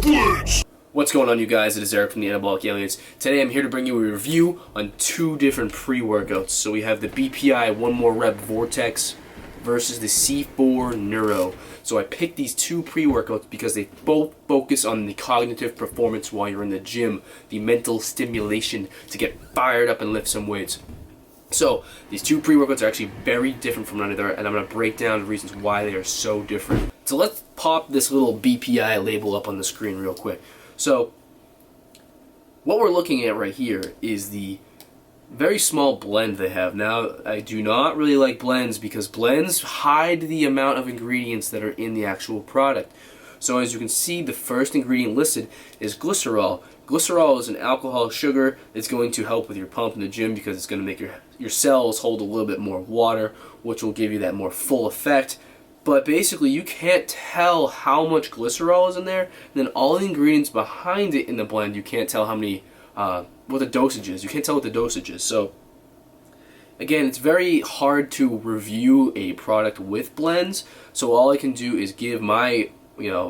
glitch! What's going on, you guys? It is Eric from the Anabolic Aliens. Today I'm here to bring you a review on two different pre-workouts. So we have the Bpi 1.M.R Vortex versus the C4 Neuro. So I picked these two pre-workouts because they both focus on the cognitive performance while you're in the gym, the mental stimulation to get fired up and lift some weights. So these two pre-workouts are actually very different from one another, and I'm going to break down the reasons why they are so different. So let's pop this little Bpi label up on the screen real quick. So what we're looking at right here is the very small blend they have. Now, I do not really like blends because blends hide the amount of ingredients that are in the actual product. So as you can see, the first ingredient listed is glycerol. Glycerol is an alcohol sugar. It's going to help with your pump in the gym because it's going to make your cells hold a little bit more water, which will give you that more full effect. But basically, you can't tell how much glycerol is in there, and then all the ingredients behind it in the blend, you can't tell how many, what the dosage is. You can't tell what the dosage is. So, again, it's very hard to review a product with blends. So all I can do is give my,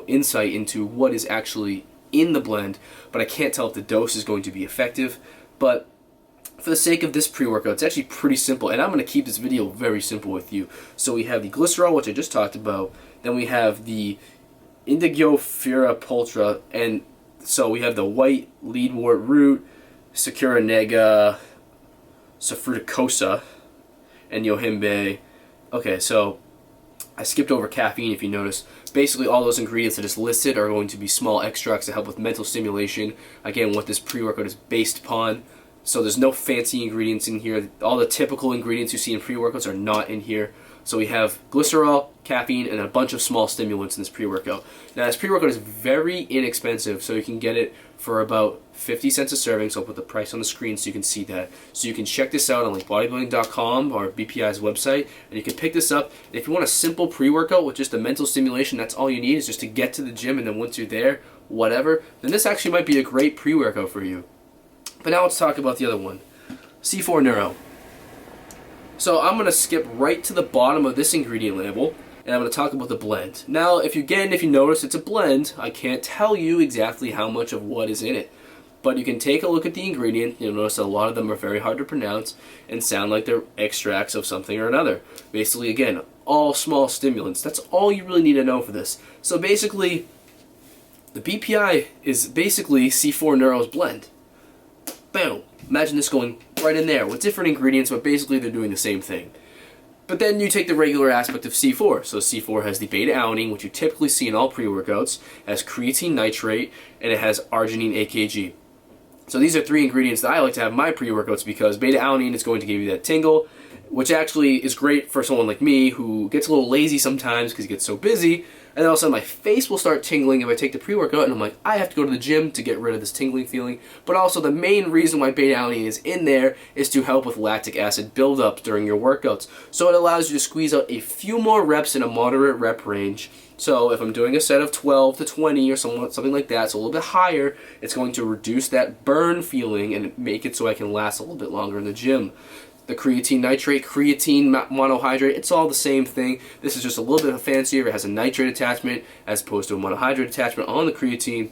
insight into what is actually in the blend, but I can't tell if the dose is going to be effective. But for the sake of this pre-workout, it's actually pretty simple, and I'm going to keep this video very simple with you. So we have the glycerol, which I just talked about. Then we have the Indigofera, and so we have the white leadwort root, Sakura nega, Safruticosa, and Yohimbe. Okay, so I skipped over caffeine, if you notice. Basically, all those ingredients that is listed are going to be small extracts to help with mental stimulation. Again, what this pre-workout is based upon. So there's no fancy ingredients in here. All the typical ingredients you see in pre-workouts are not in here. So we have glycerol, caffeine, and a bunch of small stimulants in this pre-workout. Now this pre-workout is very inexpensive, so you can get it for about 50 cents a serving. So I'll put the price on the screen so you can see that. So you can check this out on like bodybuilding.com or BPI's website, and you can pick this up. And if you want a simple pre-workout with just the mental stimulation, that's all you need is just to get to the gym, and then once you're there, whatever, then this actually might be a great pre-workout for you. But now let's talk about the other one, C4 Neuro. So I'm going to skip right to the bottom of this ingredient label, and I'm going to talk about the blend. Now, if you notice it's a blend, I can't tell you exactly how much of what is in it. But you can take a look at the ingredient. You'll notice that a lot of them are very hard to pronounce and sound like they're extracts of something or another. Basically, again, all small stimulants. That's all you really need to know for this. So basically, the Bpi is basically C4 Neuro's blend. Boom. Imagine this going right in there with different ingredients, but basically they're doing the same thing. But then you take the regular aspect of C4. So C4 has the beta-alanine, which you typically see in all pre-workouts, has creatine nitrate, and it has arginine AKG. So these are three ingredients that I like to have in my pre-workouts because beta-alanine is going to give you that tingle, which actually is great for someone like me who gets a little lazy sometimes because he gets so busy. And then all of a sudden my face will start tingling if I take the pre-workout, and I'm like, I have to go to the gym to get rid of this tingling feeling. But also the main reason why beta-alanine is in there is to help with lactic acid buildup during your workouts. So it allows you to squeeze out a few more reps in a moderate rep range. So if I'm doing a set of 12 to 20 or something like that, so a little bit higher, it's going to reduce that burn feeling and make it so I can last a little bit longer in the gym. The creatine nitrate, creatine monohydrate, it's all the same thing. This is just a little bit fancier. It has a nitrate attachment as opposed to a monohydrate attachment on the creatine.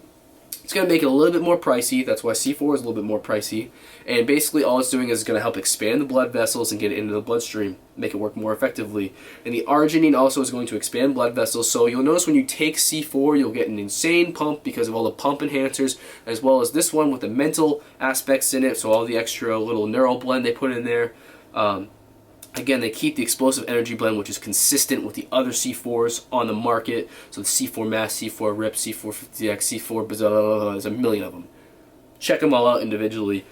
It's going to make it a little bit more pricey. That's why C4 is a little bit more pricey. And basically all it's doing is going to help expand the blood vessels and get it into the bloodstream, make it work more effectively. And the arginine also is going to expand blood vessels. So you'll notice when you take C4, you'll get an insane pump because of all the pump enhancers, as well as this one with the mental aspects in it. So all the extra little neural blend they put in there. Again, they keep the explosive energy blend, which is consistent with the other C4s on the market. So the C4 Mass, C4 RIP, C4 50X, C4 blah, blah, blah, blah, there's a million of them. Check them all out individually.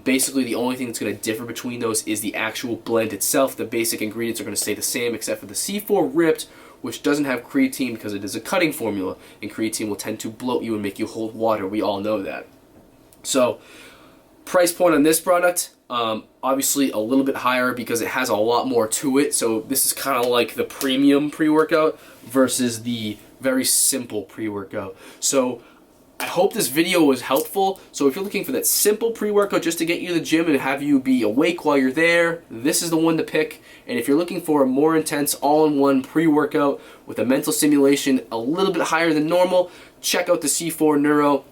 Basically, the only thing that's going to differ between those is the actual blend itself. The basic ingredients are going to stay the same, except for the C4 RIPT, which doesn't have creatine because it is a cutting formula, and creatine will tend to bloat you and make you hold water. We all know that. So, price point on this product, obviously a little bit higher because it has a lot more to it. So this is kind of like the premium pre-workout versus the very simple pre-workout. So I hope this video was helpful. So if you're looking for that simple pre-workout just to get you to the gym and have you be awake while you're there, this is the one to pick. And if you're looking for a more intense all-in-one pre-workout with a mental stimulation a little bit higher than normal, check out the C4 Neuro.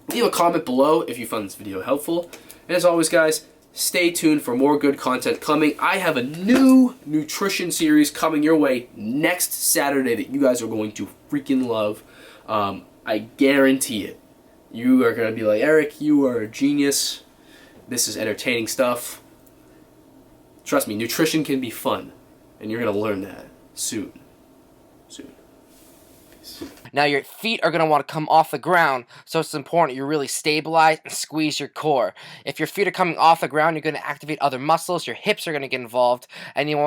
Leave a comment below if you found this video helpful. And as always, guys, stay tuned for more good content coming. I have a new nutrition series coming your way next Saturday that you guys are going to freaking love. I guarantee it. You are going to be like, Eric, you are a genius. This is entertaining stuff. Trust me, nutrition can be fun. And you're going to learn that soon. Peace. Now your feet are going to want to come off the ground, so it's important you really stabilize and squeeze your core. If your feet are coming off the ground, you're going to activate other muscles, your hips are going to get involved, and you want